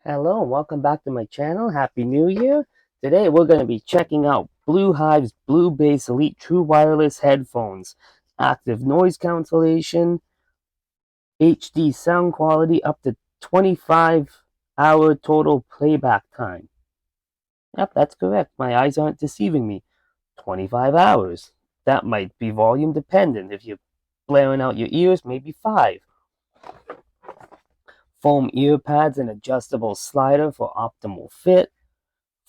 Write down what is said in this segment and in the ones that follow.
Hello and welcome back to my channel. Happy New Year. Today we're going to be checking out Bluehive's Bluebass Elite True Wireless Headphones. Active noise cancellation, HD sound quality, up to 25-hour total playback time. Yep, that's correct. My eyes aren't deceiving me. 25 hours. That might be volume dependent. If you're blaring out your ears, maybe 5. Foam ear pads and adjustable slider for optimal fit.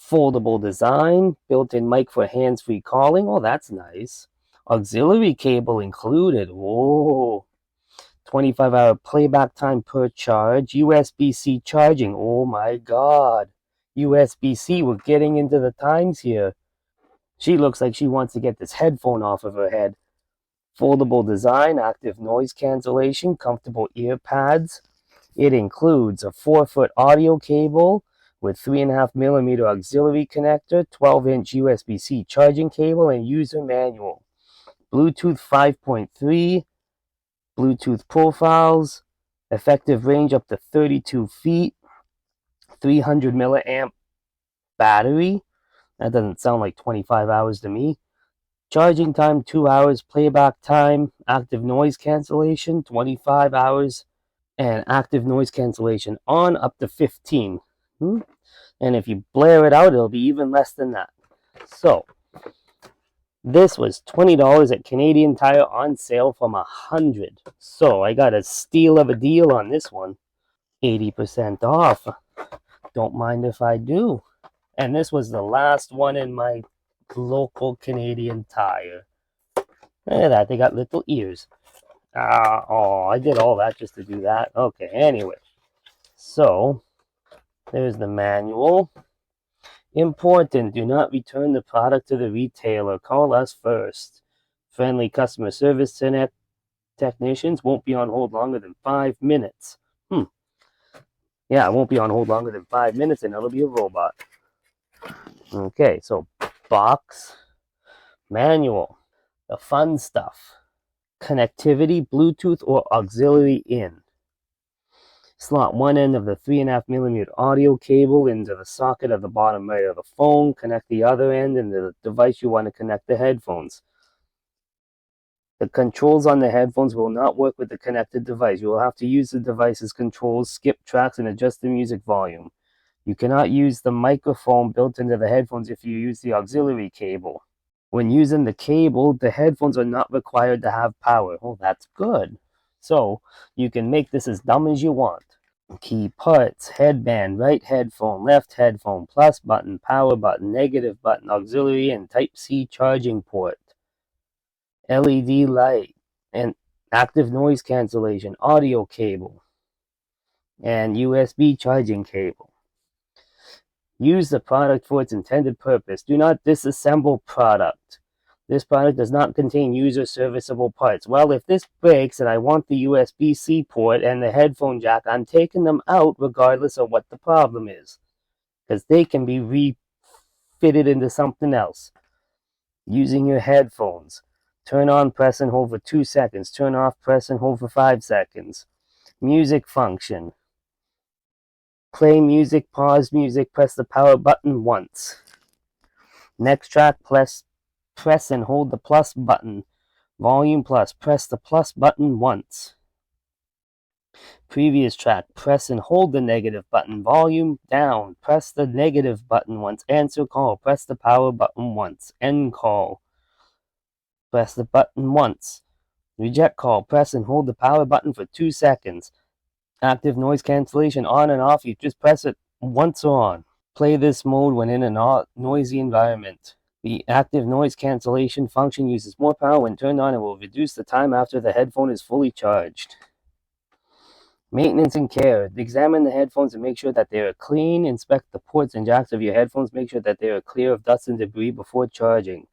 Foldable design, built-in mic for hands-free calling. Oh, that's nice. Auxiliary cable included. Whoa. 25-hour playback time per charge. USB-C charging. Oh my God. USB-C, we're getting into the times here. She looks like she wants to get this headphone off of her head. Foldable design, active noise cancellation, comfortable ear pads. It includes a 4-foot audio cable with 3.5mm auxiliary connector, 12-inch USB-C charging cable, and user manual. Bluetooth 5.3, Bluetooth profiles, effective range up to 32 feet, 300 milliamp battery. That doesn't sound like 25 hours to me. Charging time 2 hours, playback time, active noise cancellation 25 hours, and active noise cancellation on up to 15. And if you blare it out, it'll be even less than that. So, this was $20 at Canadian Tire on sale from $100. So, I got a steal of a deal on this one. 80% off. Don't mind if I do. And this was the last one in my local Canadian Tire. Look at that, they got little ears. Oh, I did all that just to do that. Okay, anyway. So, there's the manual. Important, do not return the product to the retailer. Call us first. Friendly customer service technicians won't be on hold longer than 5 minutes. Yeah, it won't be on hold longer than 5 minutes and it'll be a robot. Okay, so box, manual, the fun stuff. Connectivity, Bluetooth or auxiliary in. Slot one end of the 3.5mm audio cable into the socket at the bottom right of the phone. Connect the other end into the device you want to connect the headphones. The controls on the headphones will not work with the connected device. You will have to use the device's controls, skip tracks, and adjust the music volume. You cannot use the microphone built into the headphones if you use the auxiliary cable. When using the cable, the headphones are not required to have power. Oh, that's good. So, you can make this as dumb as you want. Key parts, headband, right headphone, left headphone, plus button, power button, negative button, auxiliary, and Type-C charging port. LED light, and active noise cancellation, audio cable, and USB charging cable. Use the product for its intended purpose. Do not disassemble product. This product does not contain user serviceable parts. Well, if this breaks and I want the USB-C port and the headphone jack, I'm taking them out regardless of what the problem is, because they can be refitted into something else. Using your headphones. Turn on, press and hold for 2 seconds. Turn off, press and hold for 5 seconds. Music function. Play music, pause music, press the power button once. Next track, press and hold the plus button. Volume plus, press the plus button once. Previous track, press and hold the negative button. Volume down, press the negative button once. Answer call, press the power button once. End call, press the button once. Reject call, press and hold the power button for 2 seconds. Active noise cancellation on and off, you just press it once on. Play this mode when in a noisy environment. The active noise cancellation function uses more power when turned on and will reduce the time after the headphone is fully charged. Maintenance and care. Examine the headphones and make sure that they are clean. Inspect the ports and jacks of your headphones. Make sure that they are clear of dust and debris before charging.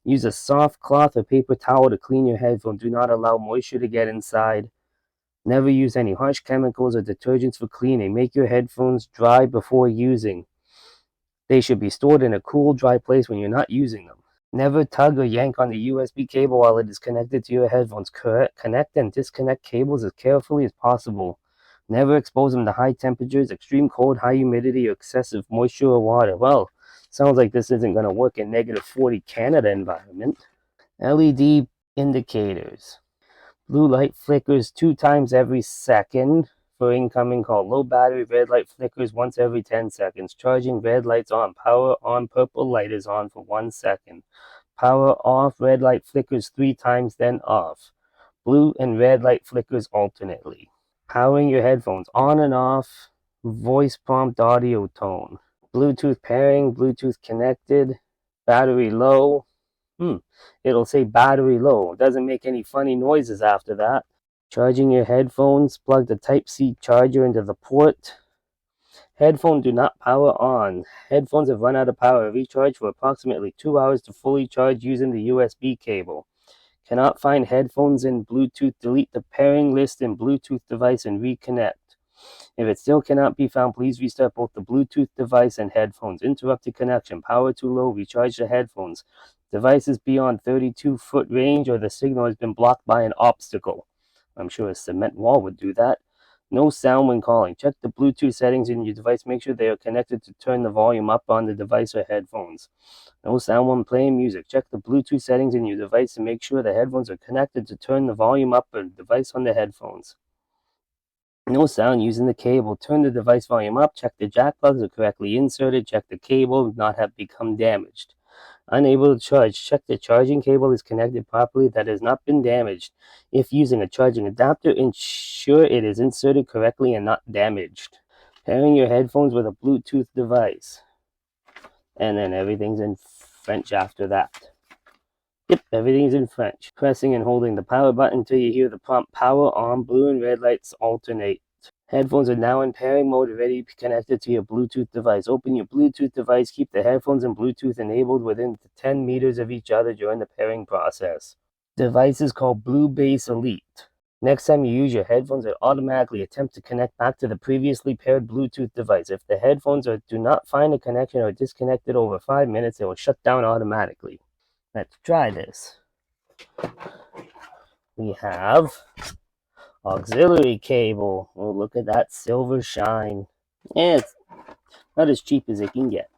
Use a soft cloth or paper towel to clean your headphones. Do not allow moisture to get inside. Never use any harsh chemicals or detergents for cleaning. Make your headphones dry before using. They should be stored in a cool, dry place when you're not using them. Never tug or yank on the USB cable while it is connected to your headphones. Connect and disconnect cables as carefully as possible. Never expose them to high temperatures, extreme cold, high humidity, or excessive moisture or water. Well, sounds like this isn't going to work in -40 Canada environment. LED indicators. Blue light flickers 2 times every second for incoming call. Low battery, red light flickers once every 10 seconds. Charging, red lights on. Power on, purple light is on for 1 second. Power off, red light flickers 3 times, then off. Blue and red light flickers alternately. Powering your headphones on and off. Voice prompt audio tone. Bluetooth pairing, Bluetooth connected. Battery low. It'll say battery low. It doesn't make any funny noises after that. Charging your headphones. Plug the Type-C charger into the port. Headphones do not power on. Headphones have run out of power. Recharge for approximately 2 hours to fully charge using the USB cable. Cannot find headphones in Bluetooth. Delete the pairing list in Bluetooth device and reconnect. If it still cannot be found, please restart both the Bluetooth device and headphones. Interrupted connection. Power too low. Recharge the headphones. Device is beyond 32-foot range or the signal has been blocked by an obstacle. I'm sure a cement wall would do that. No sound when calling. Check the Bluetooth settings in your device. Make sure they are connected to turn the volume up on the device or headphones. No sound when playing music. Check the Bluetooth settings in your device and make sure the headphones are connected to turn the volume up on the device on the headphones. No sound using the cable. Turn the device volume up. Check the jack plugs are correctly inserted. Check the cable not have become damaged. Unable to charge. Check the charging cable is connected properly, that has not been damaged. If using a charging adapter, ensure it is inserted correctly and not damaged. Pairing your headphones with a Bluetooth device. And then everything's in French after that. Yep, everything's in French. Pressing and holding the power button until you hear the prompt power on. Blue and red lights alternate. Headphones are now in pairing mode, ready to be connected to your Bluetooth device. Open your Bluetooth device. Keep the headphones and Bluetooth enabled within 10 meters of each other during the pairing process. Device is called Bluebass Elite. Next time you use your headphones, it automatically attempt to connect back to the previously paired Bluetooth device. If the headphones do not find a connection or disconnected over 5 minutes, it will shut down automatically. Let's try this. We have auxiliary cable. Oh, look at that silver shine. Yeah, it's not as cheap as it can get.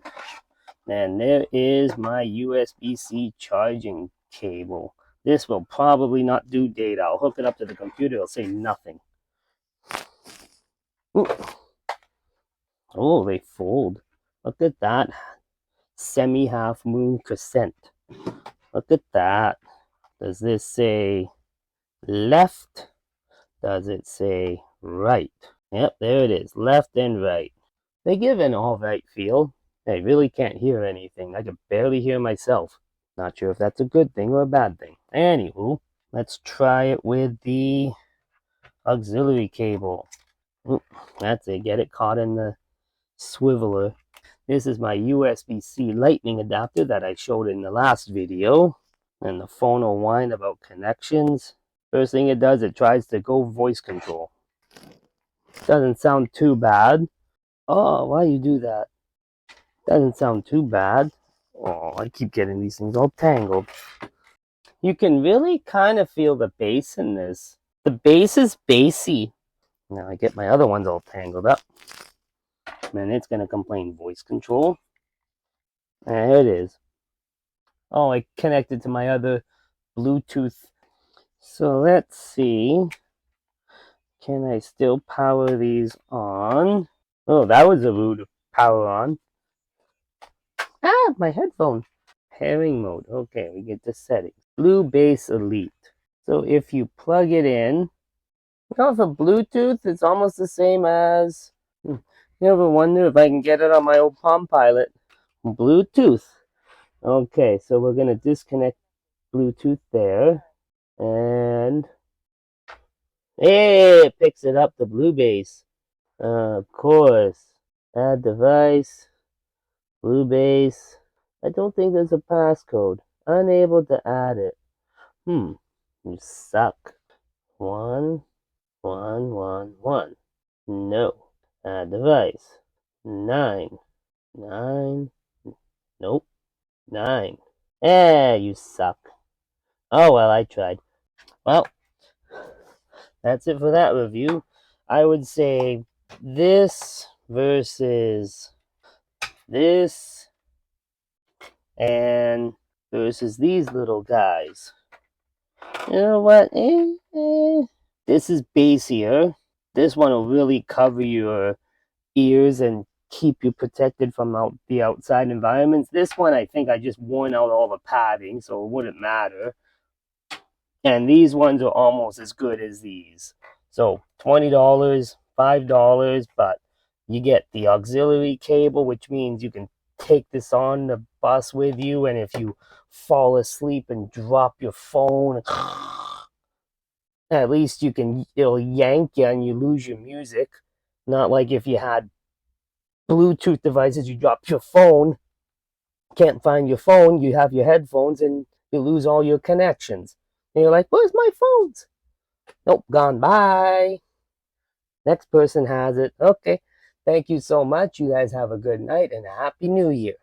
And there is my USB-C charging cable. This will probably not do data. I'll hook it up to the computer. It'll say nothing. Ooh. Oh, they fold. Look at that. Semi-half moon crescent. Look at that. Does this say left? Does it say right? Yep, there it is. Left and right. They give an all-right feel. I really can't hear anything. I can barely hear myself. Not sure if that's a good thing or a bad thing. Anywho, let's try it with the auxiliary cable. Ooh, that's it. Get it caught in the swiveler. This is my USB-C lightning adapter that I showed in the last video. And the phone will whine about connections. First thing it does, it tries to go voice control. Doesn't sound too bad. Oh, why you do that? Doesn't sound too bad. Oh, I keep getting these things all tangled. You can really kind of feel the bass in this. The bass is bassy. Now I get my other ones all tangled up. And it's going to complain voice control. There it is. Oh, I connected to my other Bluetooth. So let's see. Can I still power these on? Oh, that was a rude power on. Ah, my headphone. Pairing mode. Okay, we get the settings. Bluebass Elite. So if you plug it in, for Bluetooth, it's almost the same as. You ever wonder if I can get it on my old Palm Pilot? Bluetooth. Okay, so we're gonna disconnect Bluetooth there, and hey, it picks it up. The Bluebass. Of course. Add device. Bluebass. I don't think there's a passcode. Unable to add it. You suck. 1, 1, 1, 1. No. Add device. 9. 9. Nope. 9. You suck. Oh well, I tried. Well, that's it for that review. I would say this versus this and versus these little guys. You know what? This is bassier. This one will really cover your ears and keep you protected from the outside environments. This one, I think I just worn out all the padding, so it wouldn't matter. And these ones are almost as good as these. So $20, $5, but you get the auxiliary cable, which means you can take this on the bus with you, and if you fall asleep and drop your phone, at least it'll yank you and you lose your music. Not like if you had Bluetooth devices, you drop your phone, can't find your phone, you have your headphones, and you lose all your connections. And you're like, where's my phones? Nope, gone. Bye. Next person has it. Okay. Thank you so much. You guys have a good night and a happy new year.